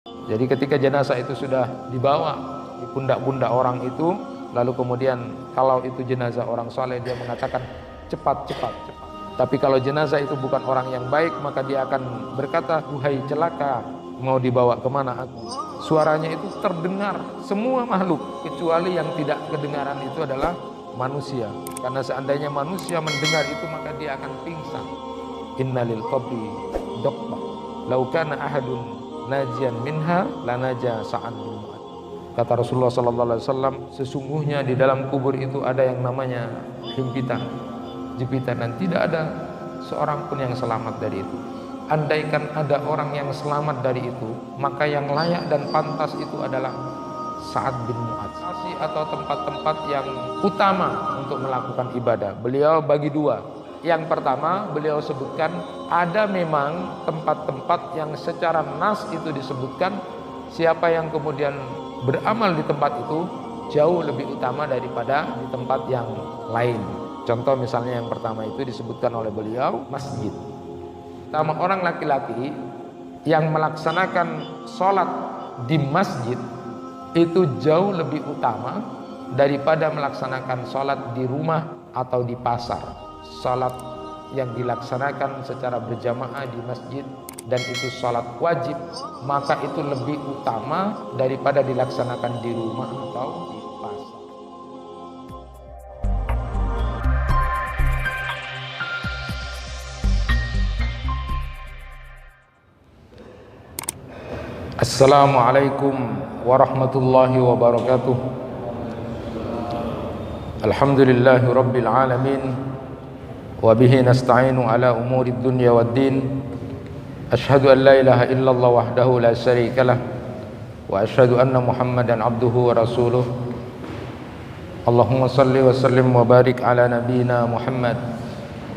Jadi ketika jenazah itu sudah dibawa di pundak-pundak orang itu, lalu kemudian kalau itu jenazah orang soleh, dia mengatakan cepat, cepat, cepat. Tapi kalau jenazah itu bukan orang yang baik, maka dia akan berkata, "Wahai celaka, mau dibawa kemana aku?" Suaranya itu terdengar semua makhluk, kecuali yang tidak kedengaran itu adalah manusia. Karena seandainya manusia mendengar itu, maka dia akan pingsan. Innalil qabri doqbah, lau kana ahadun najian minha lanaja sa'an bin Mu'ad. Kata Rasulullah sallallahu alaihi wasallam, sesungguhnya di dalam kubur itu ada yang namanya himpitan, jepitan, dan tidak ada seorang pun yang selamat dari itu. Andaikan ada orang yang selamat dari itu, maka yang layak dan pantas itu adalah Sa'ad bin Mu'ad. Atau tempat-tempat yang utama untuk melakukan ibadah, beliau bagi dua. Yang pertama, beliau sebutkan ada memang tempat-tempat yang secara nas itu disebutkan siapa yang kemudian beramal di tempat itu jauh lebih utama daripada di tempat yang lain. Contoh misalnya yang pertama itu disebutkan oleh beliau masjid. Pertama, orang laki-laki yang melaksanakan sholat di masjid itu jauh lebih utama daripada melaksanakan sholat di rumah atau di pasar. Salat yang dilaksanakan secara berjamaah di masjid dan itu salat wajib, maka itu lebih utama daripada dilaksanakan di rumah atau di pasar. Assalamualaikum warahmatullahi wabarakatuh. Alhamdulillahi rabbil alamin. وبه نستعين على أمور الدنيا والدين أشهد أن لا إله إلا الله وحده لا شريك له وأشهد أن محمدا عبده ورسوله اللهم صل وسلم وبارك على نبينا محمد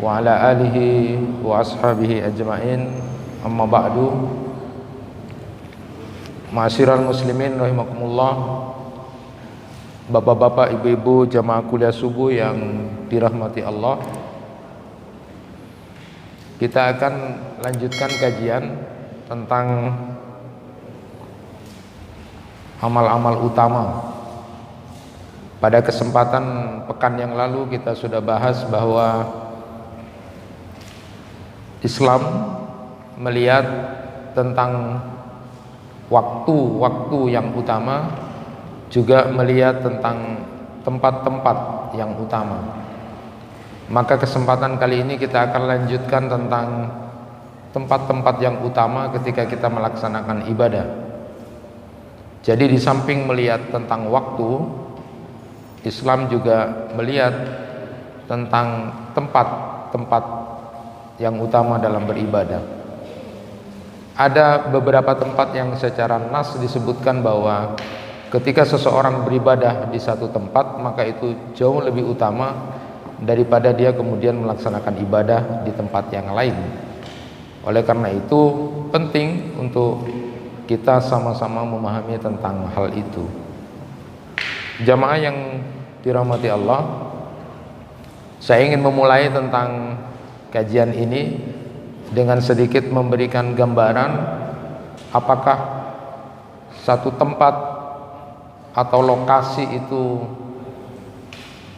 وعلى آله وأصحابه أجمعين أما بعد Ma'asyiral muslimin rahimakumullah, bapak-bapak, ibu-ibu, jamaah kuliah subuh yang dirahmati Allah. Kita akan lanjutkan kajian tentang amal-amal utama. Pada kesempatan pekan yang lalu kita sudah bahas bahwa Islam melihat tentang waktu-waktu yang utama, juga melihat tentang tempat-tempat yang utama. Maka kesempatan kali ini kita akan lanjutkan tentang tempat-tempat yang utama ketika kita melaksanakan ibadah. Jadi di samping melihat tentang waktu, Islam juga melihat tentang tempat-tempat yang utama dalam beribadah. Ada beberapa tempat yang secara nas disebutkan bahwa ketika seseorang beribadah di satu tempat, maka itu jauh lebih utama daripada dia kemudian melaksanakan ibadah di tempat yang lain. Oleh karena itu penting untuk kita sama-sama memahami tentang hal itu. Jamaah yang dirahmati Allah, saya ingin memulai tentang kajian ini dengan sedikit memberikan gambaran apakah satu tempat atau lokasi itu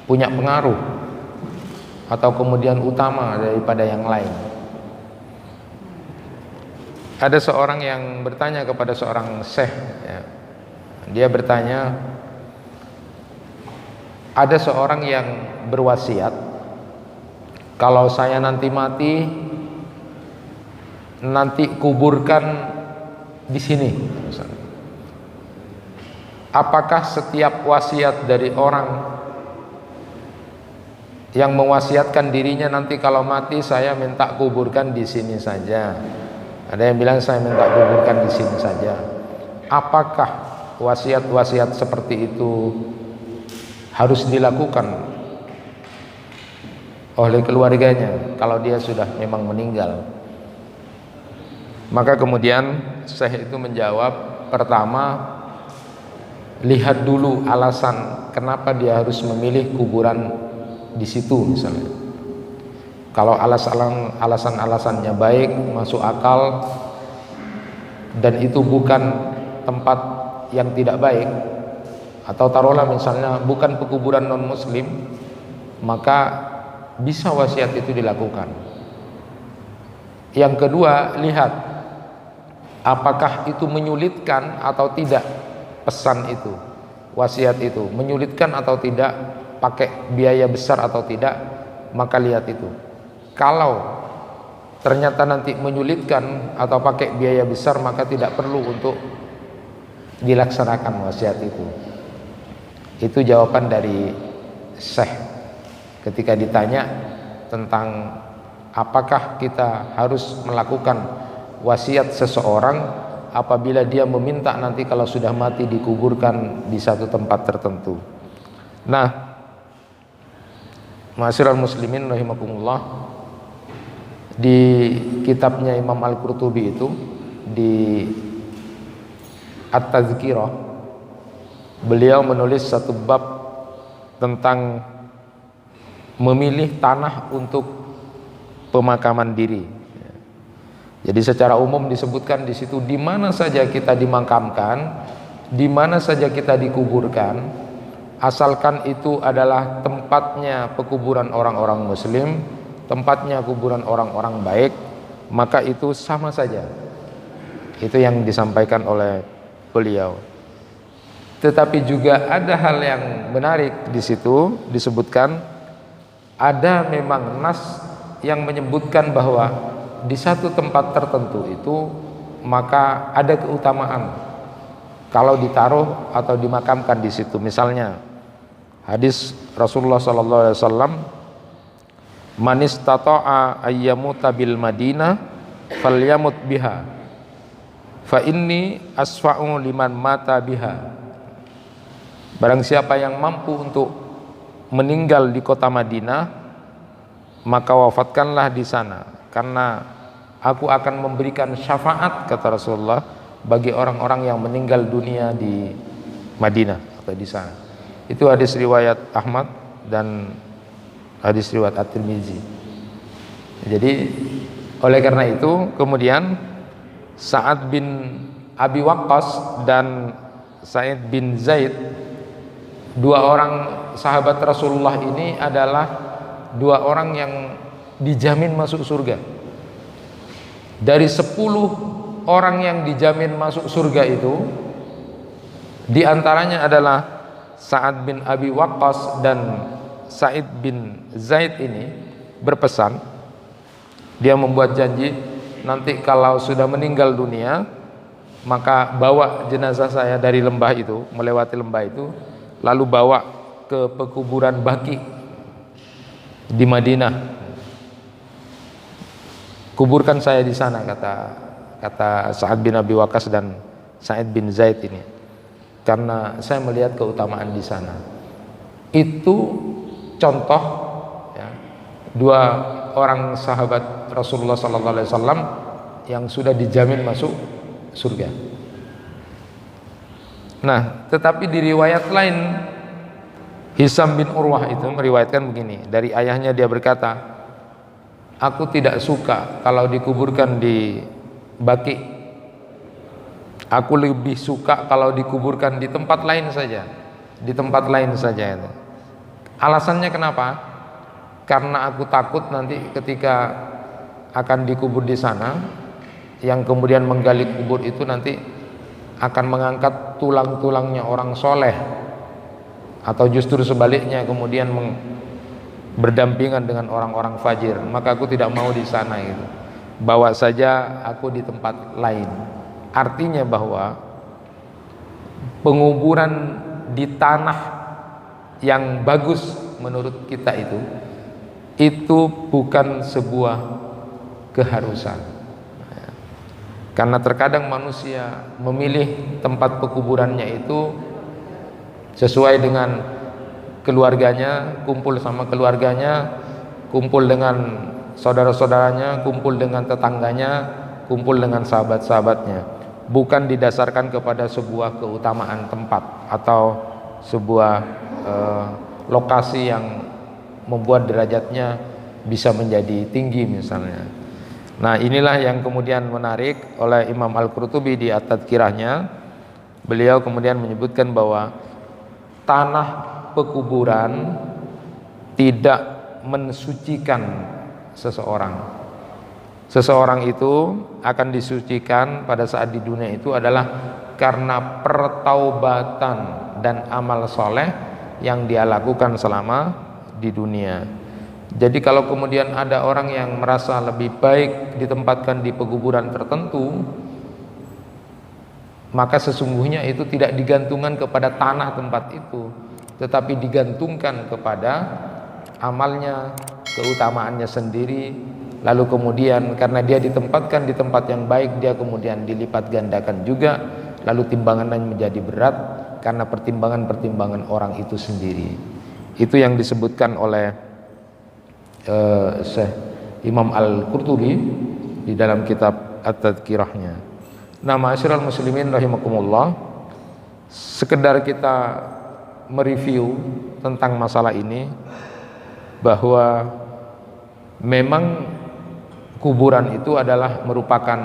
punya pengaruh atau kemudian utama daripada yang lain. Ada seorang yang bertanya kepada seorang syekh, ya. Dia bertanya, ada seorang yang berwasiat, kalau saya nanti mati, nanti kuburkan di sini. Apakah setiap wasiat dari orang yang mewasiatkan dirinya nanti kalau mati saya minta kuburkan di sini saja? Ada yang bilang saya minta kuburkan di sini saja. Apakah wasiat-wasiat seperti itu harus dilakukan oleh keluarganya kalau dia sudah memang meninggal? Maka kemudian Syekh itu menjawab, pertama, lihat dulu alasan kenapa dia harus memilih kuburan di situ misalnya. Kalau alasan-alasannya baik, masuk akal, dan itu bukan tempat yang tidak baik, atau taruhlah misalnya bukan pekuburan non muslim, maka bisa wasiat itu dilakukan. Yang kedua, lihat apakah itu menyulitkan atau tidak, pesan itu, wasiat itu menyulitkan atau tidak, pakai biaya besar atau tidak, maka lihat itu. Kalau ternyata nanti menyulitkan atau pakai biaya besar, maka tidak perlu untuk dilaksanakan wasiat itu. Itu jawaban dari Syekh ketika ditanya tentang apakah kita harus melakukan wasiat seseorang apabila dia meminta nanti kalau sudah mati dikuburkan di satu tempat tertentu. Nah, ma'asyiral muslimin rahimakumullah, di kitabnya Imam Al-Qurtubi itu, di At-Tazkirah, beliau menulis satu bab tentang memilih tanah untuk pemakaman diri. Jadi secara umum disebutkan di situ di mana saja kita dimakamkan, di mana saja kita dikuburkan, asalkan itu adalah tempatnya pekuburan orang-orang muslim, tempatnya kuburan orang-orang baik, maka itu sama saja. Itu yang disampaikan oleh beliau. Tetapi juga ada hal yang menarik di situ, disebutkan ada memang nas yang menyebutkan bahwa di satu tempat tertentu itu maka ada keutamaan kalau ditaruh atau dimakamkan di situ. Misalnya hadis Rasulullah SAW, man istata'a ayyamuta bil Madinah falyamut biha fa inni asfa'u liman mata biha. Barang siapa yang mampu untuk meninggal di kota Madinah, maka wafatkanlah di sana, karena aku akan memberikan syafaat, kata Rasulullah, bagi orang-orang yang meninggal dunia di Madinah atau di sana. Itu hadis riwayat Ahmad dan hadis riwayat At-Tirmizi. Jadi oleh karena itu kemudian Sa'ad bin Abi Waqqas dan Sa'id bin Zaid, dua orang sahabat Rasulullah ini adalah dua orang yang dijamin masuk surga. Dari 10 orang yang dijamin masuk surga itu, di antaranya adalah Sa'ad bin Abi Waqqas dan Sa'id bin Zaid ini berpesan, dia membuat janji, nanti kalau sudah meninggal dunia, maka bawa jenazah saya dari lembah itu, melewati lembah itu, lalu bawa ke pekuburan Baqi di Madinah, kuburkan saya di sana, kata Sa'ad bin Abi Waqqas dan Sa'id bin Zaid ini, karena saya melihat keutamaan di sana. Itu contoh ya, dua orang sahabat Rasulullah SAW yang sudah dijamin masuk surga. Nah, tetapi di riwayat lain, Hisam bin Urwah itu meriwayatkan begini, dari ayahnya dia berkata, aku tidak suka kalau dikuburkan di Baqi, aku lebih suka kalau dikuburkan di tempat lain saja, di tempat lain saja. Alasannya kenapa? Karena aku takut nanti ketika akan dikubur di sana, yang kemudian menggali kubur itu nanti akan mengangkat tulang-tulangnya orang soleh, atau justru sebaliknya kemudian berdampingan dengan orang-orang fajir. Maka aku tidak mau di sana gitu. Bawa saja aku di tempat lain. Artinya bahwa penguburan di tanah yang bagus menurut kita itu bukan sebuah keharusan. Karena terkadang manusia memilih tempat pekuburannya itu sesuai dengan keluarganya, kumpul sama keluarganya, kumpul dengan saudara-saudaranya, kumpul dengan tetangganya, kumpul dengan sahabat-sahabatnya, bukan didasarkan kepada sebuah keutamaan tempat atau sebuah lokasi yang membuat derajatnya bisa menjadi tinggi misalnya. Nah, inilah yang kemudian menarik oleh Imam Al-Qurtubi di At-Tadkirahnya, beliau kemudian menyebutkan bahwa tanah pekuburan tidak mensucikan seseorang. Seseorang itu akan disucikan pada saat di dunia itu adalah karena pertaubatan dan amal soleh yang dia lakukan selama di dunia. Jadi kalau kemudian ada orang yang merasa lebih baik ditempatkan di pekuburan tertentu, maka sesungguhnya itu tidak digantungkan kepada tanah tempat itu, tetapi digantungkan kepada amalnya, keutamaannya sendiri. Lalu kemudian karena dia ditempatkan di tempat yang baik, dia kemudian dilipat gandakan juga. Lalu timbangannya menjadi berat karena pertimbangan-pertimbangan orang itu sendiri. Itu yang disebutkan oleh Syekh Imam Al-Qurtubi di dalam kitab At-Tadhkirahnya. Nah, ma'asyiral muslimin rahimakumullah, sekedar kita mereview tentang masalah ini, bahwa memang kuburan itu adalah merupakan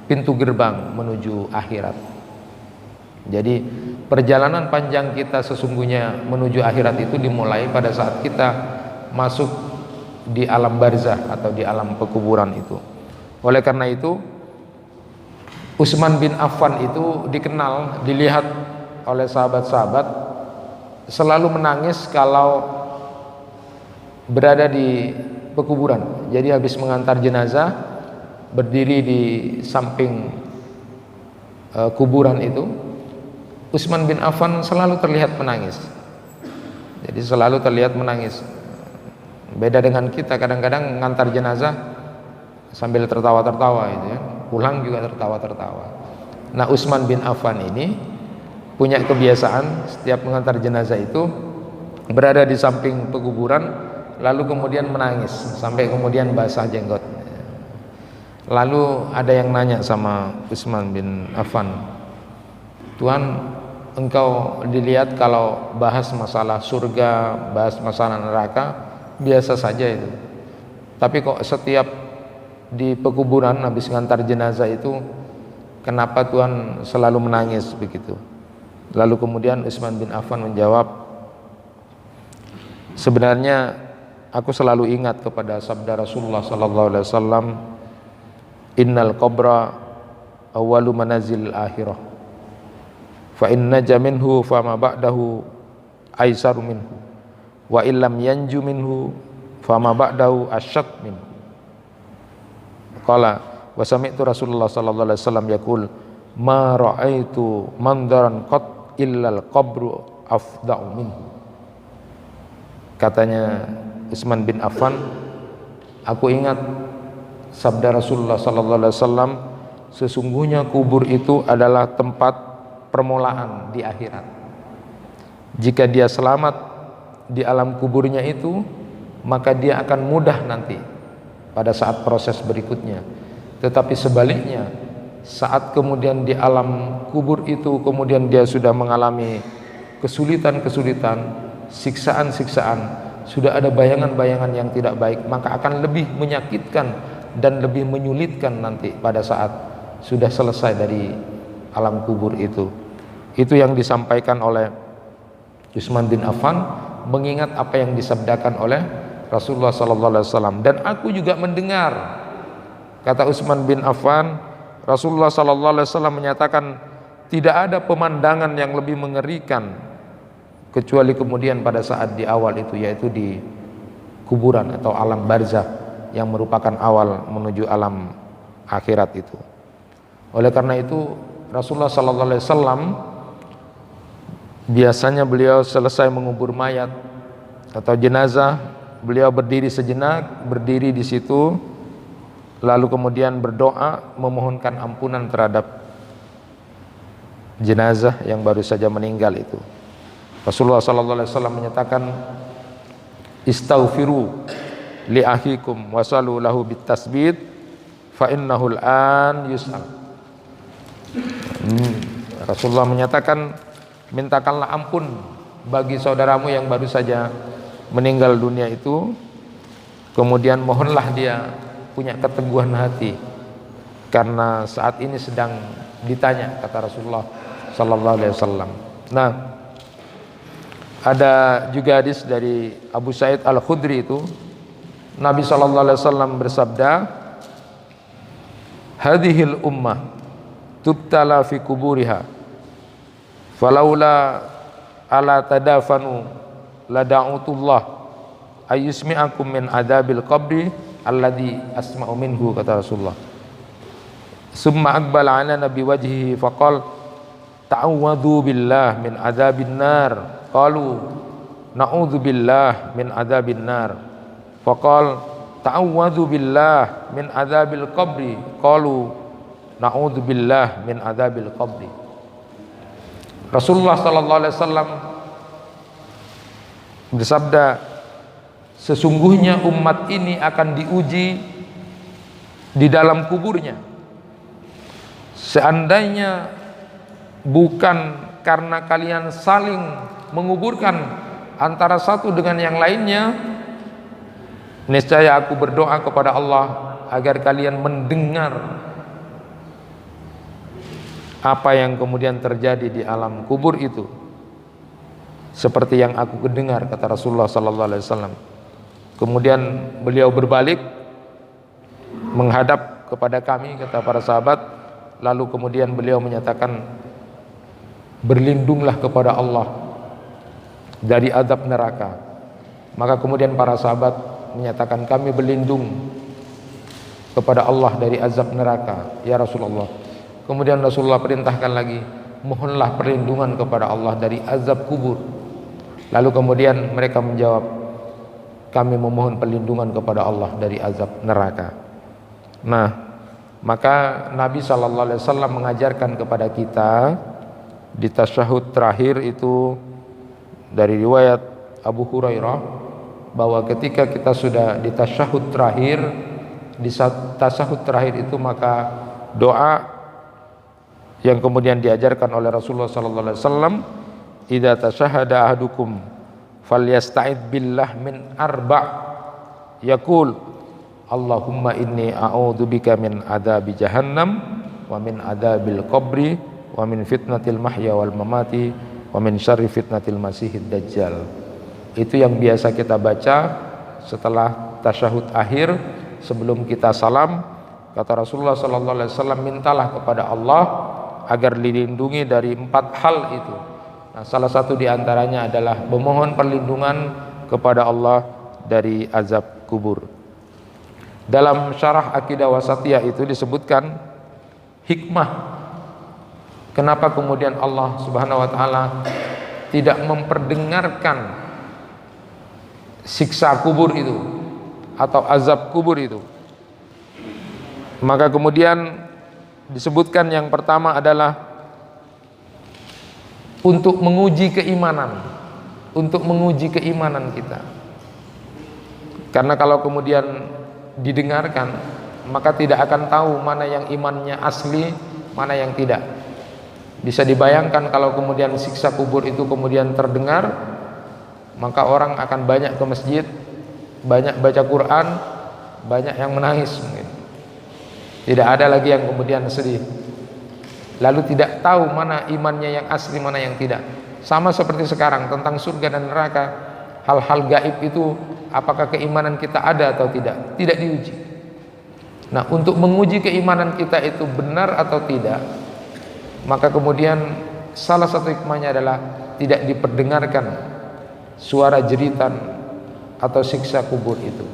pintu gerbang menuju akhirat. Jadi perjalanan panjang kita sesungguhnya menuju akhirat itu dimulai pada saat kita masuk di alam barzah atau di alam pekuburan itu. Oleh karena itu Utsman bin Affan itu dikenal, dilihat oleh sahabat-sahabat selalu menangis kalau berada di pekuburan. Jadi habis mengantar jenazah, berdiri di samping kuburan itu, Utsman bin Affan selalu terlihat menangis. Jadi selalu terlihat menangis. Beda dengan kita, kadang-kadang mengantar jenazah sambil tertawa-tertawa itu ya, pulang juga tertawa-tertawa. Nah, Utsman bin Affan ini punya kebiasaan setiap mengantar jenazah itu berada di samping pekuburan, lalu kemudian menangis sampai kemudian basah jenggot. Lalu ada yang nanya sama Utsman bin Affan, "Tuhan, engkau dilihat kalau bahas masalah surga, bahas masalah neraka biasa saja itu, tapi kok setiap di pekuburan habis ngantar jenazah itu kenapa Tuhan selalu menangis begitu?" Lalu kemudian Utsman bin Affan menjawab, "Sebenarnya aku selalu ingat kepada sabda Rasulullah sallallahu alaihi wasallam, innal qabra awwalu manazil akhirah, fa in naja minhu fama ba'dahu aisaru minhu, wa illam yanju minhu fama ba'dahu asyad minhu." Qala wa sami'tu Rasulullah sallallahu alaihi wasallam yaqul, "Ma ra'aitu mandaran qat illal qabru afda'u minhu." Katanya Utsman bin Affan, aku ingat sabda Rasulullah sallallahu alaihi wasallam, sesungguhnya kubur itu adalah tempat permulaan di akhirat. Jika dia selamat di alam kuburnya itu, maka dia akan mudah nanti pada saat proses berikutnya. Tetapi sebaliknya, saat kemudian di alam kubur itu kemudian dia sudah mengalami kesulitan-kesulitan, siksaan-siksaan, sudah ada bayangan-bayangan yang tidak baik, maka akan lebih menyakitkan dan lebih menyulitkan nanti pada saat sudah selesai dari alam kubur itu. Itu yang disampaikan oleh Utsman bin Affan, mengingat apa yang disabdakan oleh Rasulullah sallallahu alaihi wasallam. Dan aku juga mendengar, kata Utsman bin Affan, Rasulullah sallallahu alaihi wasallam menyatakan tidak ada pemandangan yang lebih mengerikan kecuali kemudian pada saat di awal itu, yaitu di kuburan atau alam barzah yang merupakan awal menuju alam akhirat itu. Oleh karena itu Rasulullah sallallahu alaihi wasallam biasanya beliau selesai mengubur mayat atau jenazah, beliau berdiri sejenak, berdiri di situ, lalu kemudian berdoa memohonkan ampunan terhadap jenazah yang baru saja meninggal itu. Rasulullah sallallahu alaihi wasallam menyatakan, "Istaghfiru li akhikum wasalu lahu bitasbit fa innahu al-an yus'al." Rasulullah menyatakan, mintakanlah ampun bagi saudaramu yang baru saja meninggal dunia itu, kemudian mohonlah dia punya keteguhan hati karena saat ini sedang ditanya, kata Rasulullah, sallallahu alaihi wasallam. Nah, ada juga hadis dari Abu Sa'id Al-Khudri itu, Nabi sallallahu alaihi wasallam bersabda, hadhil ummah tubtala fi kuburiha falaula ala tadafanu lada'utullah ayyusmi'akum min adabil qabri alladhi asma'u minhu, kata Rasulullah. Summa aqbala ala nabi wajhihi faqal ta'awwadhu billah min adabin nar, qalu na'udzu billah min adabin nar, faqal ta'awwadhu billah min adabil qabri, qalu na'udzu billah min adabil qabri. Rasulullah sallallahu alaihi wasallam bersabda, sesungguhnya umat ini akan diuji di dalam kuburnya. Seandainya bukan karena kalian saling menguburkan antara satu dengan yang lainnya, niscaya aku berdoa kepada Allah agar kalian mendengar apa yang kemudian terjadi di alam kubur itu, seperti yang aku dengar, kata Rasulullah sallallahu alaihi wasallam. Kemudian beliau berbalik menghadap kepada kami, kata para sahabat, lalu kemudian beliau menyatakan, berlindunglah kepada Allah dari azab neraka. Maka kemudian para sahabat menyatakan, kami berlindung kepada Allah dari azab neraka, ya Rasulullah. Kemudian Rasulullah perintahkan lagi, mohonlah perlindungan kepada Allah dari azab kubur. Lalu kemudian mereka menjawab, kami memohon perlindungan kepada Allah dari azab neraka. Nah, maka Nabi SAW mengajarkan kepada kita di tasyahud terakhir itu, dari riwayat Abu Hurairah, bahwa ketika kita sudah di tasyahud terakhir, di tasyahud terakhir itu maka doa yang kemudian diajarkan oleh Rasulullah SAW, idza tasyahada ahadukum falyasta'id billah min arba' yaqul Allahumma inni a'udzubika min adzabi jahannam wa min adzabil qabri wa min fitnatil mahya wal mamati wa min syarri fitnatil masihid dajjal. Itu yang biasa kita baca setelah tasyahud akhir sebelum kita salam. Kata Rasulullah sallallahu alaihi wasallam, mintalah kepada Allah agar dilindungi dari 4 hal itu. Nah, salah satu di antaranya adalah memohon perlindungan kepada Allah dari azab kubur. Dalam syarah Aqidah Wasatiyah itu disebutkan hikmah kenapa kemudian Allah Subhanahu wa taala tidak memperdengarkan siksa kubur itu atau azab kubur itu. Maka kemudian disebutkan yang pertama adalah untuk menguji keimanan, untuk menguji keimanan kita. Karena kalau kemudian didengarkan, maka tidak akan tahu mana yang imannya asli, mana yang tidak. Bisa dibayangkan kalau kemudian siksa kubur itu kemudian terdengar, maka orang akan banyak ke masjid, banyak baca Quran, banyak yang menangis mungkin. Tidak ada lagi yang kemudian sedih. Lalu tidak tahu mana imannya yang asli, mana yang tidak. Sama seperti sekarang tentang surga dan neraka, hal-hal gaib itu apakah keimanan kita ada atau tidak? Tidak diuji. Nah, untuk menguji keimanan kita itu benar atau tidak, maka kemudian salah satu hikmahnya adalah tidak diperdengarkan suara jeritan atau siksa kubur itu.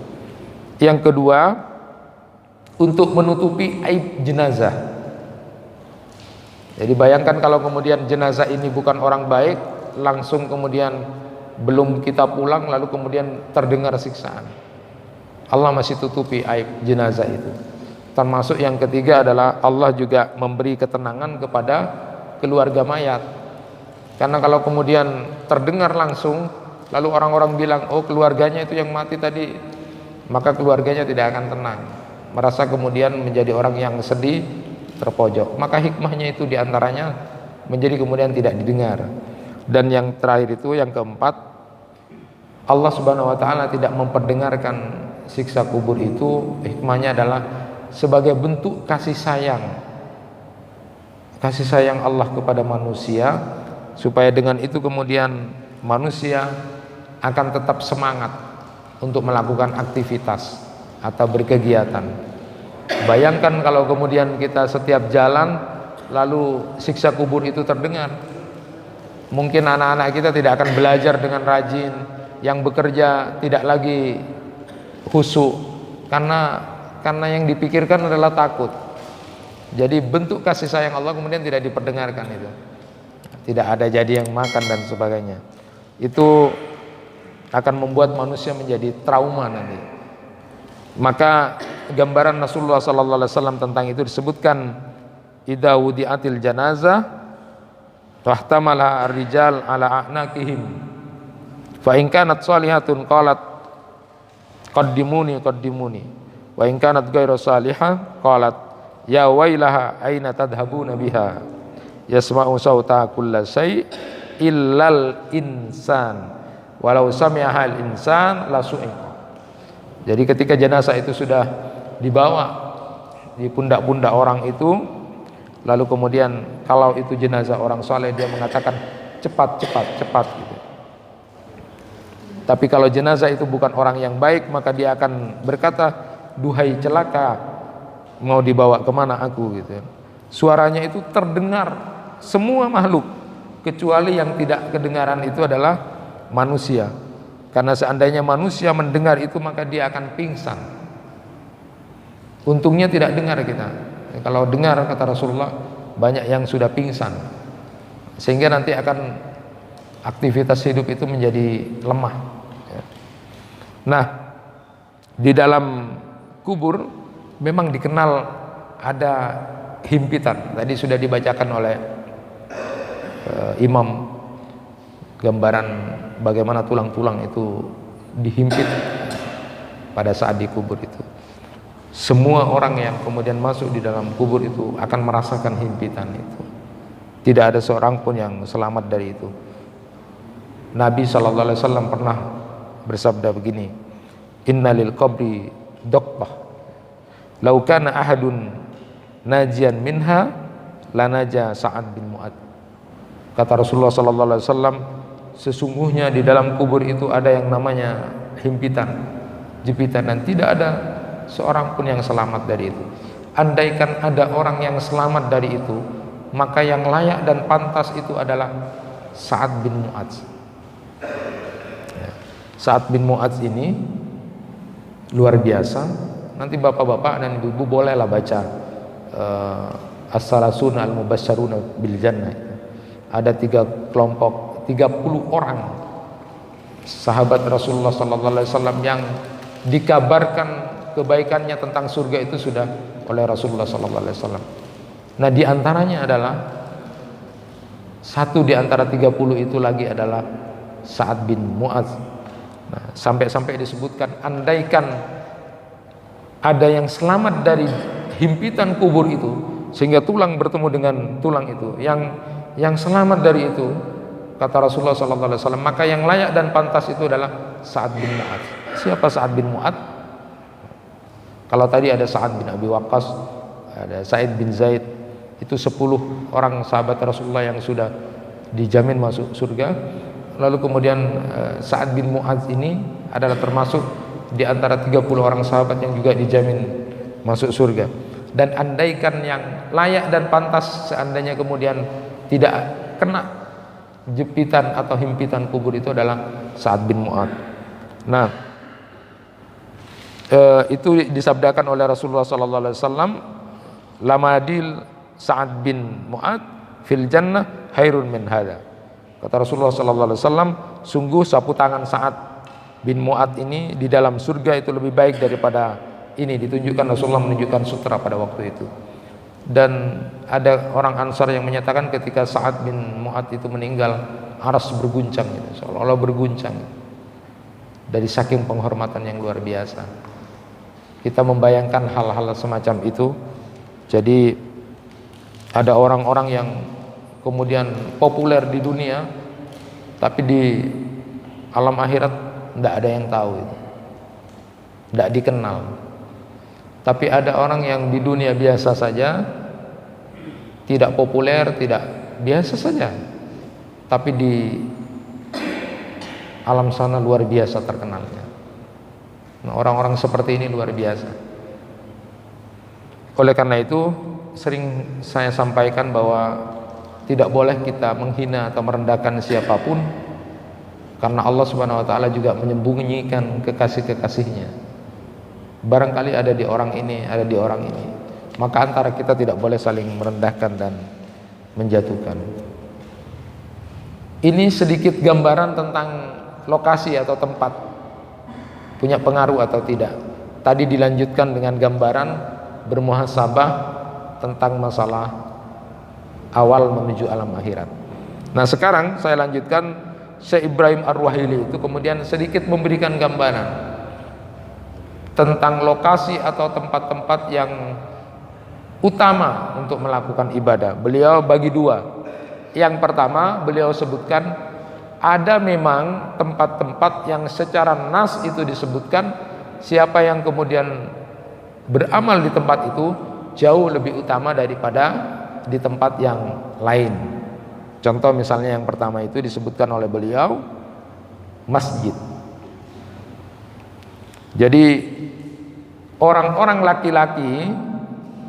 Yang kedua, untuk menutupi aib jenazah. Jadi bayangkan kalau kemudian jenazah ini bukan orang baik, langsung kemudian belum kita pulang lalu kemudian terdengar siksaan, Allah masih tutupi aib jenazah itu. Termasuk yang ketiga adalah Allah juga memberi ketenangan kepada keluarga mayat. Karena kalau kemudian terdengar langsung lalu orang-orang bilang, oh keluarganya itu yang mati tadi, maka keluarganya tidak akan tenang, merasa kemudian menjadi orang yang sedih, terpojok. Maka hikmahnya itu diantaranya menjadi kemudian tidak didengar. Dan yang terakhir itu, yang keempat, Allah Subhanahu wa taala tidak memperdengarkan siksa kubur itu, hikmahnya adalah sebagai bentuk kasih sayang kasih sayang Allah kepada manusia, supaya dengan itu kemudian manusia akan tetap semangat untuk melakukan aktivitas atau berkegiatan. Bayangkan kalau kemudian kita setiap jalan lalu siksa kubur itu terdengar, mungkin anak-anak kita tidak akan belajar dengan rajin, yang bekerja tidak lagi khusyuk karena yang dipikirkan adalah takut. Jadi bentuk kasih sayang Allah kemudian tidak diperdengarkan itu. Tidak ada jadi yang makan dan sebagainya. Itu akan membuat manusia menjadi trauma nanti. Maka gambaran Rasulullah sallallahu alaihi wasallam tentang itu disebutkan, idza wudi'atil janazah wahtamala ar-rijal ala a'naqihim fa in kanat shalihatun qalat qaddimuni wa in kanat ghairu salihah qalat ya wailaha aina tadhhabuna biha yasma'u sauta kulla syai' illal insan walau sami'aha al insan la su'iqa. Jadi ketika jenazah itu sudah dibawa di pundak-pundak orang itu, lalu kemudian kalau itu jenazah orang saleh dia mengatakan cepat gitu. Tapi kalau jenazah itu bukan orang yang baik, maka dia akan berkata, duhai celaka, mau dibawa kemana aku gitu. Suaranya itu terdengar semua makhluk, kecuali yang tidak kedengaran itu adalah manusia. Karena seandainya manusia mendengar itu maka dia akan pingsan. Untungnya tidak dengar kita. Kalau dengar, kata Rasulullah, banyak yang sudah pingsan, sehingga nanti akan aktivitas hidup itu menjadi lemah. Nah, di dalam kubur memang dikenal ada himpitan. Tadi sudah dibacakan oleh imam gambaran bagaimana tulang-tulang itu dihimpit pada saat di kubur itu. Semua orang yang kemudian masuk di dalam kubur itu akan merasakan himpitan itu. Tidak ada seorang pun yang selamat dari itu. Nabi SAW pernah bersabda begini, innalil qabri doqbah lau kana ahadun najian minha lanaja Sa'ad bin Mu'ad. Kata Rasulullah SAW, sesungguhnya di dalam kubur itu ada yang namanya himpitan, jepitan, dan tidak ada seorang pun yang selamat dari itu. Andaikan ada orang yang selamat dari itu, maka yang layak dan pantas itu adalah Sa'ad bin Mu'adz. Sa'ad bin Mu'adz ini luar biasa. Nanti bapak-bapak dan ibu-ibu bolehlah baca As-Salasun Al-Mubasysyaruna bil Jannah. Ada 3 kelompok, 30 orang sahabat Rasulullah SAW yang dikabarkan kebaikannya tentang surga itu sudah oleh Rasulullah SAW. Nah, di antaranya adalah satu di antara 30 itu lagi adalah Sa'ad bin Mu'adz. Nah, sampai-sampai disebutkan, andaikan ada yang selamat dari himpitan kubur itu sehingga tulang bertemu dengan tulang itu, yang selamat dari itu, kata Rasulullah SAW, maka yang layak dan pantas itu adalah Sa'ad bin Mu'adz. Siapa Sa'ad bin Mu'adz? Kalau tadi ada Sa'ad bin Abi Waqqas, ada Sa'id bin Zaid, itu 10 orang sahabat Rasulullah yang sudah dijamin masuk surga. Lalu kemudian Sa'ad bin Mu'adz ini adalah termasuk di antara 30 orang sahabat yang juga dijamin masuk surga. Dan andaikan yang layak dan pantas seandainya kemudian tidak kena jepitan atau himpitan kubur itu adalah Sa'ad bin Mu'adz. Nah, itu disabdakan oleh Rasulullah SAW, lamadil Sa'ad bin Mu'adz fil jannah khairun min hadza. Kata Rasulullah SAW, sungguh sapu tangan Sa'ad bin Mu'adz ini di dalam surga itu lebih baik daripada ini. Ditunjukkan, Rasulullah menunjukkan sutra pada waktu itu. Dan ada orang Ansar yang menyatakan ketika Sa'ad bin Mu'adz itu meninggal, aras berguncang gitu, seolah-olah berguncang dari saking penghormatan yang luar biasa. Kita membayangkan hal-hal semacam itu. Jadi ada orang-orang yang kemudian populer di dunia, tapi di alam akhirat tidak ada yang tahu itu, tidak dikenal. Tapi ada orang yang di dunia biasa saja tidak populer, tidak biasa saja, tapi di alam sana luar biasa terkenalnya. Nah, orang-orang seperti ini luar biasa. Oleh karena itu sering saya sampaikan bahwa tidak boleh kita menghina atau merendahkan siapapun, karena Allah Subhanahu wa taala juga menyembunyikan kekasih-kekasihnya. Barangkali ada di orang ini, ada di orang ini. Maka antara kita tidak boleh saling merendahkan dan menjatuhkan. Ini sedikit gambaran tentang lokasi atau tempat punya pengaruh atau tidak. Tadi dilanjutkan dengan gambaran bermuhasabah tentang masalah awal menuju alam akhirat. Nah, sekarang saya lanjutkan. Syekh Ibrahim Ar-Ruhaili itu kemudian sedikit memberikan gambaran tentang lokasi atau tempat-tempat yang utama untuk melakukan ibadah. Beliau bagi dua. Yang pertama, beliau sebutkan ada memang tempat-tempat yang secara nas itu disebutkan siapa yang kemudian beramal di tempat itu jauh lebih utama daripada di tempat yang lain. Contoh misalnya yang pertama itu disebutkan oleh beliau masjid. Jadi orang-orang laki-laki,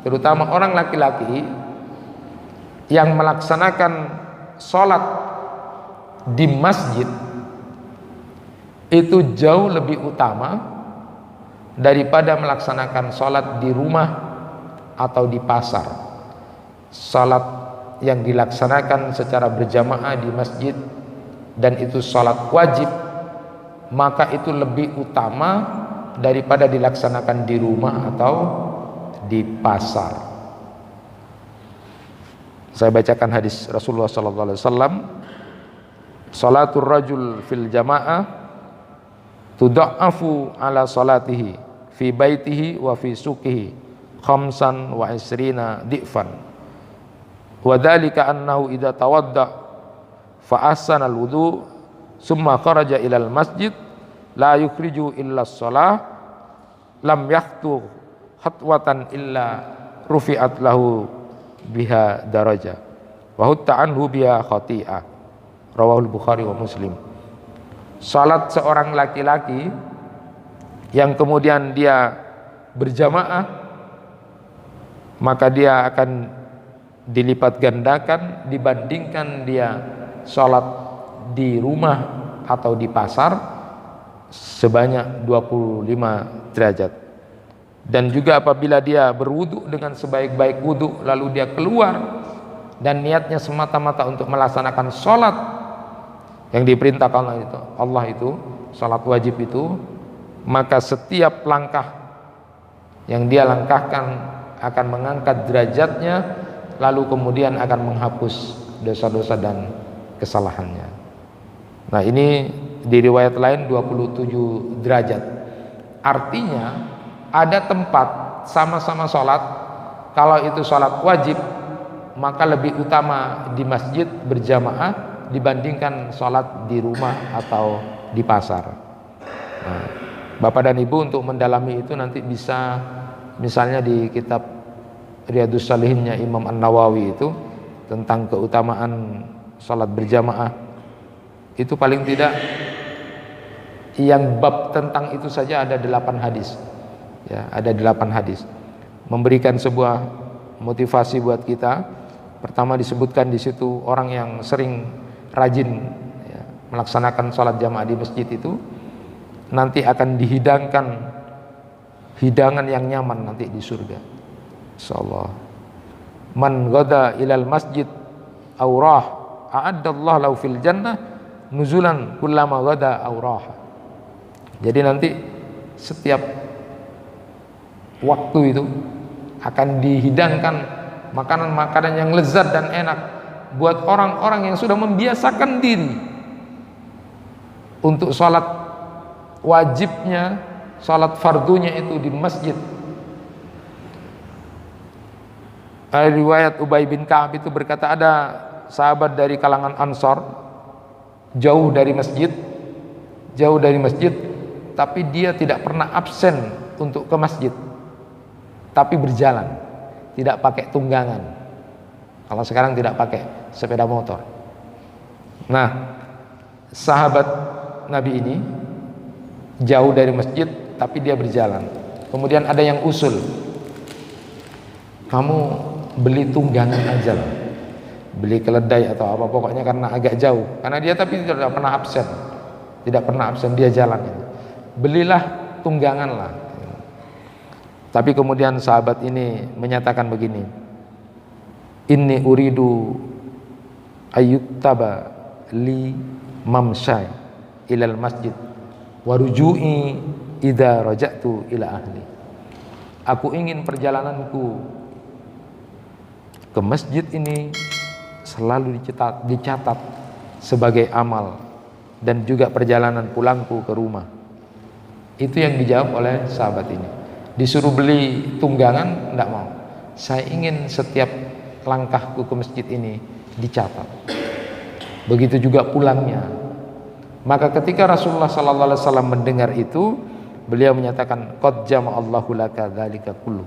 terutama orang laki-laki yang melaksanakan sholat di masjid itu jauh lebih utama daripada melaksanakan sholat di rumah atau di pasar. Sholat yang dilaksanakan secara berjamaah di masjid dan itu sholat wajib, maka itu lebih utama daripada dilaksanakan di rumah atau di pasar. Saya bacakan hadis Rasulullah SAW. Salatul rajul fil jamaah tuda'afu ala salatihi fi baitihi wa fi suqihi khamsan wa isrina di'fan. Wa dzalika annahu idza tawadda fa ahsana al-wudu summa kharaja ila al-masjid la yukhriju illa as-shalah lam yahtu khatwatan illa rufi'at lahu biha daraja wa hutta anhu biha khati'ah. Rawahul Bukhari wa Muslim. Salat seorang laki-laki yang kemudian dia berjamaah, maka dia akan dilipat gandakan dibandingkan dia salat di rumah atau di pasar sebanyak 25 derajat. Dan juga apabila dia berwudu dengan sebaik-baik wudu lalu dia keluar dan niatnya semata-mata untuk melaksanakan salat yang diperintahkan Allah itu salat wajib itu, maka setiap langkah yang dia langkahkan akan mengangkat derajatnya, lalu kemudian akan menghapus dosa-dosa dan kesalahannya. Nah, ini di riwayat lain 27 derajat. Artinya ada tempat sama-sama sholat, kalau itu sholat wajib maka lebih utama di masjid berjamaah dibandingkan sholat di rumah atau di pasar. Nah, Bapak dan Ibu untuk mendalami itu nanti bisa misalnya di kitab Riyadhus Shalihinnya Imam An-Nawawi itu tentang keutamaan sholat berjamaah, itu paling tidak yang bab tentang itu saja ada 8 hadis. Ya, ada 8 hadis memberikan sebuah motivasi buat kita. Pertama disebutkan di situ orang yang sering rajin ya, melaksanakan sholat jamaah di masjid itu nanti akan dihidangkan hidangan yang nyaman nanti di surga. Insyaallah. Man ghada ilal masjid aurah a'addallahu lahu fil jannah nuzulan kullama ghada aurah. Jadi nanti setiap waktu itu akan dihidangkan makanan-makanan yang lezat dan enak buat orang-orang yang sudah membiasakan diri untuk sholat wajibnya, sholat fardunya itu di masjid. Riwayat Ubay bin Ka'ab itu berkata ada sahabat dari kalangan Ansor jauh dari masjid, tapi dia tidak pernah absen untuk ke masjid, tapi berjalan, tidak pakai tunggangan. Kalau sekarang tidak pakai sepeda motor. Nah, sahabat Nabi ini jauh dari masjid tapi dia berjalan. Kemudian ada yang usul, kamu beli tunggangan aja lah, beli keledai atau apa, pokoknya karena agak jauh. Karena dia tapi tidak pernah absen, dia jalan. Belilah tunggangan lah. Tapi kemudian sahabat ini menyatakan begini, inni uridu ayyuttaba li mamsyai ilal masjid waruju'i idza raja'tu ila ahli. Aku ingin perjalananku ke masjid ini selalu dicatat sebagai amal, dan juga perjalanan pulangku ke rumah. Itu yang dijawab oleh sahabat ini. Disuruh beli tunggangan, enggak mau. Saya ingin setiap langkahku ke masjid ini dicatat. Begitu juga pulangnya. Maka ketika Rasulullah sallallahu alaihi wasallam mendengar itu, beliau menyatakan, qad jama'allahu laka dzalika kullu.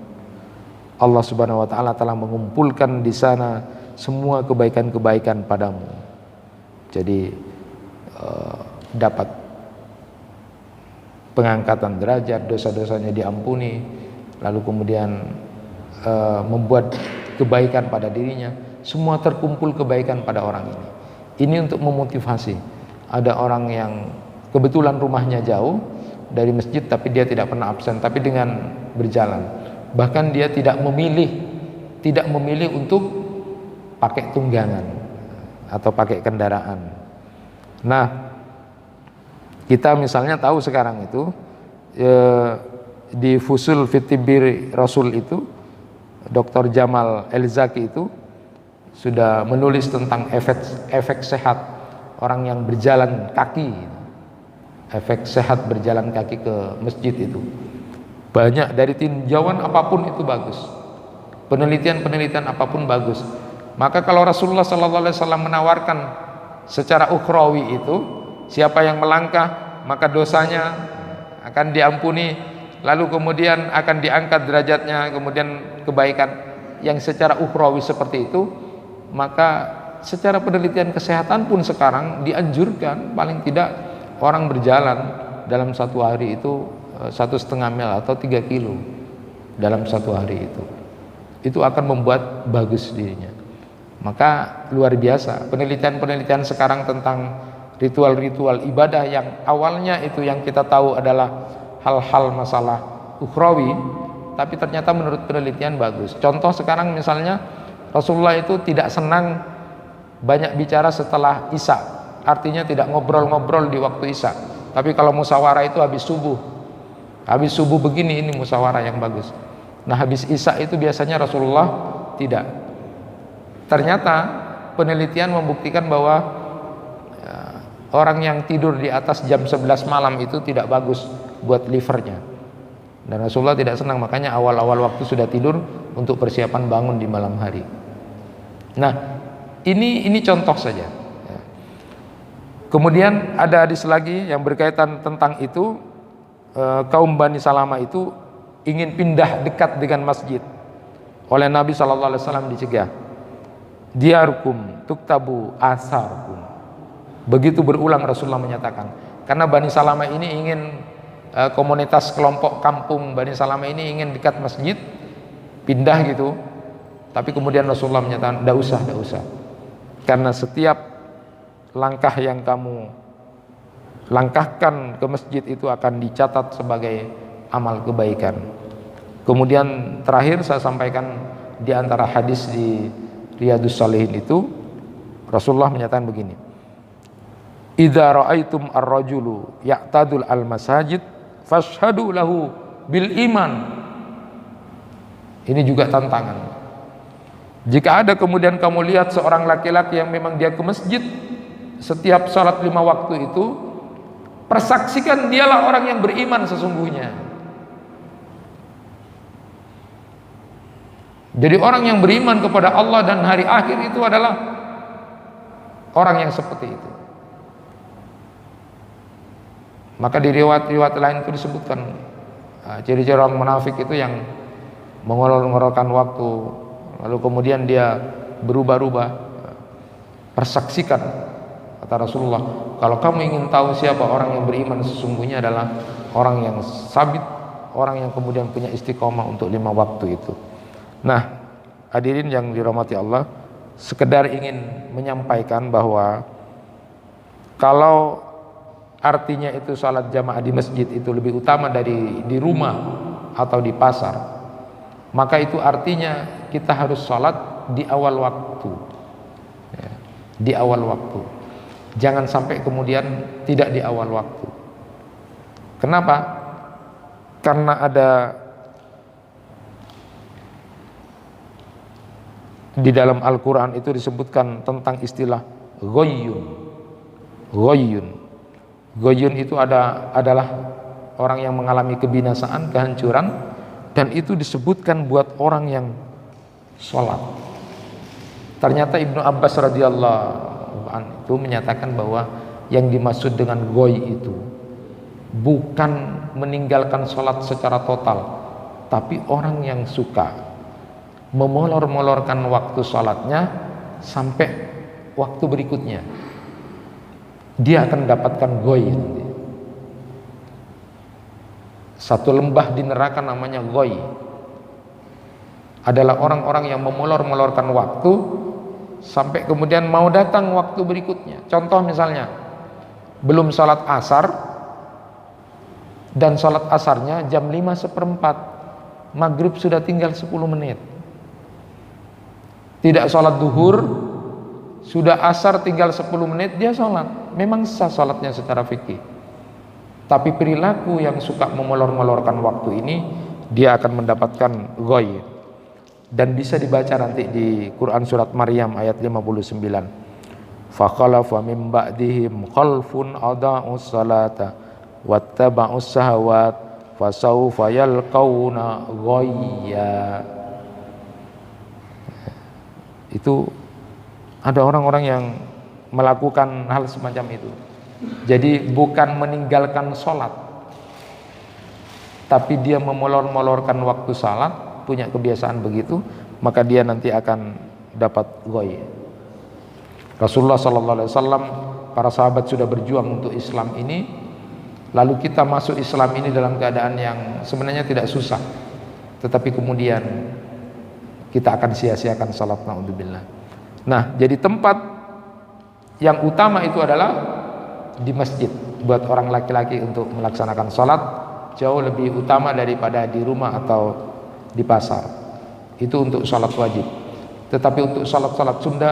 Allah Subhanahu wa taala telah mengumpulkan di sana semua kebaikan-kebaikan padamu. Jadi dapat pengangkatan derajat, dosa-dosanya diampuni, lalu kemudian membuat kebaikan pada dirinya. Semua terkumpul kebaikan pada orang ini. Ini untuk memotivasi. Ada orang yang kebetulan rumahnya jauh dari masjid tapi dia tidak pernah absen, tapi dengan berjalan. Bahkan dia tidak memilih untuk pakai tunggangan atau pakai kendaraan. Nah, kita misalnya tahu sekarang itu di Fusul Fitibir Rasul itu, Dr. Jamal El-Zaki itu sudah menulis tentang efek sehat orang yang berjalan kaki. Efek sehat berjalan kaki ke masjid itu banyak, dari tinjauan apapun itu bagus, penelitian apapun bagus. Maka kalau Rasulullah SAW menawarkan secara ukhrawi itu, siapa yang melangkah maka dosanya akan diampuni, lalu kemudian akan diangkat derajatnya, kemudian kebaikan yang secara ukhrawi seperti itu, maka secara penelitian kesehatan pun sekarang dianjurkan paling tidak orang berjalan dalam satu hari itu 1,5 mil atau 3 kilo dalam satu hari itu akan membuat bagus dirinya. Maka luar biasa penelitian sekarang tentang ritual-ritual ibadah yang awalnya itu yang kita tahu adalah hal-hal masalah ukhrawi, tapi ternyata menurut penelitian bagus. Contoh sekarang misalnya Rasulullah itu tidak senang banyak bicara setelah Isya, artinya tidak ngobrol-ngobrol di waktu Isya. Tapi kalau musyawarah itu habis subuh begini, ini musyawarah yang bagus. Nah, habis Isya itu biasanya Rasulullah tidak. Ternyata penelitian membuktikan bahwa orang yang tidur di atas jam 11 malam itu tidak bagus buat livernya. Dan Rasulullah tidak senang, makanya awal-awal waktu sudah tidur untuk persiapan bangun di malam hari. Nah, ini contoh saja. Kemudian ada hadis lagi yang berkaitan tentang itu. Kaum Bani Salamah itu ingin pindah dekat dengan masjid. Oleh Nabi SAW dicegah. Diarukum tuktabu asarkum. Begitu berulang Rasulullah menyatakan. Karena Bani Salamah ini ingin, komunitas kelompok kampung Bani Salamah ini ingin dekat masjid, pindah gitu. Tapi kemudian Rasulullah menyatakan, tidak usah. Karena setiap langkah yang kamu langkahkan ke masjid itu akan dicatat sebagai amal kebaikan. Kemudian terakhir saya sampaikan di antara hadis di Riyadhus Shalihin itu, Rasulullah menyatakan begini, idza ra'aitum ar-rajulu ya'tadul al-masajid fashhadu lahu bil iman. Ini juga tantangan. Jika ada kemudian kamu lihat seorang laki-laki yang memang dia ke masjid setiap salat 5 waktu itu, persaksikan dialah orang yang beriman sesungguhnya. Jadi orang yang beriman kepada Allah dan hari akhir itu adalah orang yang seperti itu. Maka di riwayat-riwayat lain itu disebutkan ciri-ciri orang munafik itu yang mengolok-olokkan waktu, lalu kemudian dia berubah-ubah. Persaksikan, kata Rasulullah, kalau kamu ingin tahu siapa orang yang beriman sesungguhnya adalah orang yang sabit, orang yang kemudian punya istiqomah untuk 5 waktu itu. Nah, hadirin yang dirahmati Allah, sekedar ingin menyampaikan bahwa kalau artinya itu salat jamaah di masjid itu lebih utama dari di rumah atau di pasar, maka itu artinya kita harus salat di awal waktu, ya, di awal waktu. Jangan sampai kemudian tidak di awal waktu. Kenapa? Karena ada di dalam Al-Quran itu disebutkan tentang istilah ghayyun. Ghayyun itu adalah orang yang mengalami kebinasaan, kehancuran, dan itu disebutkan buat orang yang sholat. Ternyata Ibnu Abbas radhiyallahu anhu itu menyatakan bahwa yang dimaksud dengan goy itu bukan meninggalkan sholat secara total, tapi orang yang suka memolor-molorkan waktu sholatnya sampai waktu berikutnya, dia akan mendapatkan goy. Satu lembah di neraka namanya goy, adalah orang-orang yang memolor-molorkan waktu sampai kemudian mau datang waktu berikutnya. Contoh misalnya, belum sholat asar dan sholat asarnya jam 5:15, maghrib sudah tinggal 10 menit. Tidak sholat duhur, sudah asar tinggal 10 menit dia sholat. Memang sah sholatnya secara fikih. Tapi perilaku yang suka memolor-molorkan waktu ini, dia akan mendapatkan goy. Dan bisa dibaca nanti di Quran surat Maryam ayat 59. Fakhalafa min ba'dihim khalfun adaa'us salata wattaba'us shahawat fasawfa yalqauna ghayya. Itu ada orang-orang yang melakukan hal semacam itu. Jadi bukan meninggalkan sholat, tapi dia memolor-molorkan waktu salat, punya kebiasaan begitu, maka dia nanti akan dapat goy. Rasulullah SAW, para sahabat sudah berjuang untuk Islam ini, lalu kita masuk Islam ini dalam keadaan yang sebenarnya tidak susah, tetapi kemudian kita akan sia-siakan salat, naudzubillah. Nah, jadi tempat yang utama itu adalah di masjid buat orang laki-laki untuk melaksanakan salat, jauh lebih utama daripada di rumah atau di pasar. Itu untuk salat wajib. Tetapi untuk salat-salat Sunda,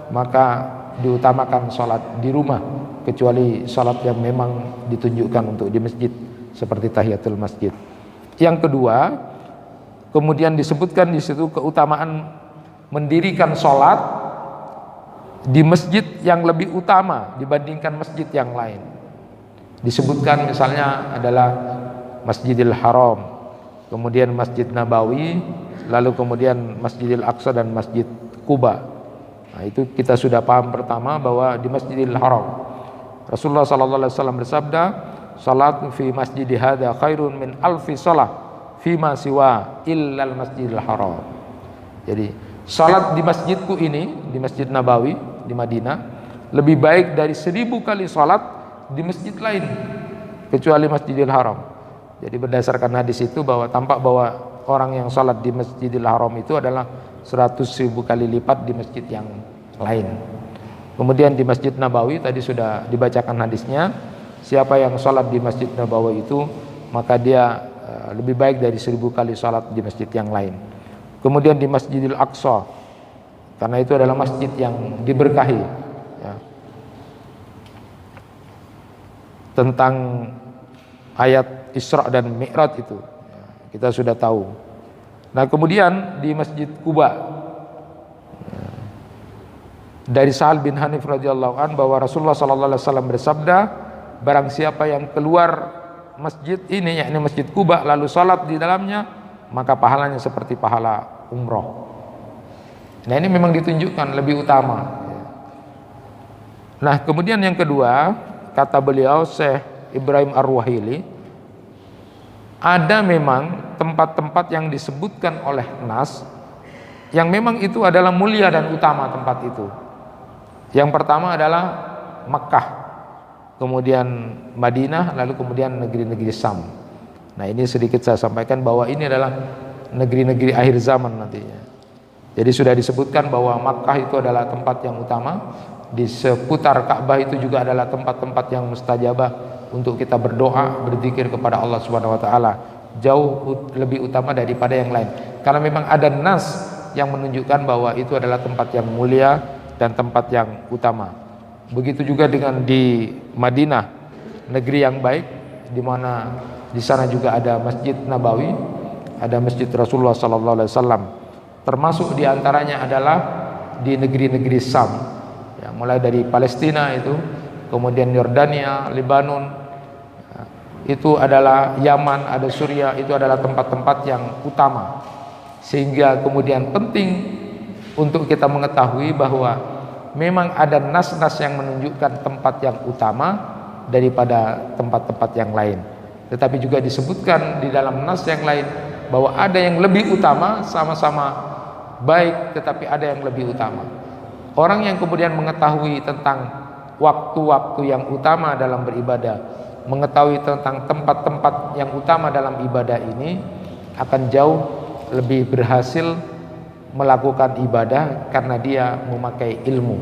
maka diutamakan salat di rumah, kecuali salat yang memang ditunjukkan untuk di masjid seperti tahiyatul masjid. Yang kedua, kemudian disebutkan di situ keutamaan mendirikan salat di masjid yang lebih utama dibandingkan masjid yang lain. Disebutkan misalnya adalah Masjidil Haram, kemudian Masjid Nabawi, lalu kemudian Masjidil Aqsa dan Masjid Quba. Nah, itu kita sudah paham pertama bahwa di Masjidil Haram Rasulullah SAW bersabda, "Salat fi masjid hadza khairun min alfi shalah fi ma siwa illal Masjidil Haram." Jadi, salat di masjidku ini, di Masjid Nabawi di Madinah, lebih baik dari 1000 kali salat di masjid lain kecuali Masjidil Haram. Jadi berdasarkan hadis itu bahwa tampak bahwa orang yang salat di Masjidil Haram itu adalah 100.000 kali lipat di masjid yang lain. Kemudian di Masjid Nabawi tadi sudah dibacakan hadisnya, siapa yang salat di Masjid Nabawi itu maka dia lebih baik dari 1000 kali salat di masjid yang lain. Kemudian di Masjidil Aqsa, karena itu adalah masjid yang diberkahi, ya. Tentang ayat Isra dan Mi'raj itu, ya, kita sudah tahu. Nah, kemudian di Masjid Quba, ya, dari Sa'al bin Hanif radhiyallahu an bahwa Rasulullah SAW bersabda, barang siapa yang keluar masjid ini, yakni Masjid Quba, lalu salat di dalamnya, maka pahalanya seperti pahala umroh. Nah, ini memang ditunjukkan lebih utama. Nah, kemudian yang kedua, kata beliau Syekh Ibrahim Ar-Ruhaili, ada memang tempat-tempat yang disebutkan oleh Nas yang memang itu adalah mulia dan utama tempat itu. Yang pertama adalah Makkah, kemudian Madinah, lalu kemudian negeri-negeri Sam. Nah, ini sedikit saya sampaikan bahwa ini adalah negeri-negeri akhir zaman nantinya. Jadi sudah disebutkan bahwa Makkah itu adalah tempat yang utama, di seputar Ka'bah itu juga adalah tempat-tempat yang mustajabah untuk kita berdoa, berzikir kepada Allah Subhanahu wa taala, jauh lebih utama daripada yang lain. Karena memang ada nas yang menunjukkan bahwa itu adalah tempat yang mulia dan tempat yang utama. Begitu juga dengan di Madinah, negeri yang baik, di mana di sana juga ada Masjid Nabawi, ada Masjid Rasulullah sallallahu alaihi wasallam. Termasuk di antaranya adalah di negeri-negeri Sam, ya, mulai dari Palestina itu, kemudian Yordania, Lebanon, itu adalah Yaman, ada Suriah, itu adalah tempat-tempat yang utama. Sehingga kemudian penting untuk kita mengetahui bahwa memang ada nas-nas yang menunjukkan tempat yang utama daripada tempat-tempat yang lain. Tetapi juga disebutkan di dalam nas yang lain bahwa ada yang lebih utama, sama-sama baik, tetapi ada yang lebih utama. Orang yang kemudian mengetahui tentang waktu-waktu yang utama dalam beribadah, mengetahui tentang tempat-tempat yang utama dalam ibadah ini, akan jauh lebih berhasil melakukan ibadah karena dia memakai ilmu.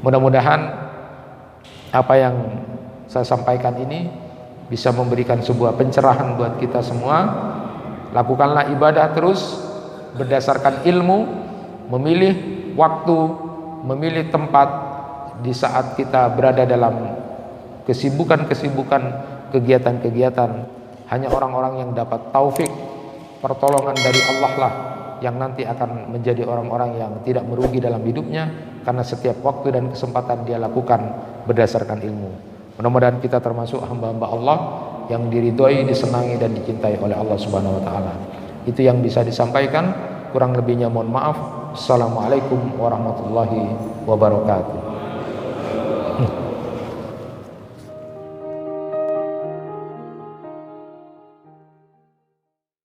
Mudah-mudahan apa yang saya sampaikan ini bisa memberikan sebuah pencerahan buat kita semua. Lakukanlah ibadah terus berdasarkan ilmu, memilih waktu, memilih tempat di saat kita berada dalam kesibukan-kesibukan, kegiatan-kegiatan. Hanya orang-orang yang dapat taufik, pertolongan dari Allah lah yang nanti akan menjadi orang-orang yang tidak merugi dalam hidupnya, karena setiap waktu dan kesempatan dia lakukan berdasarkan ilmu. Mudah-mudahan kita termasuk hamba-hamba Allah yang diridhoi, disenangi dan dicintai oleh Allah Subhanahu wa taala. Itu yang bisa disampaikan, kurang lebihnya mohon maaf. Assalamualaikum warahmatullahi wabarakatuh.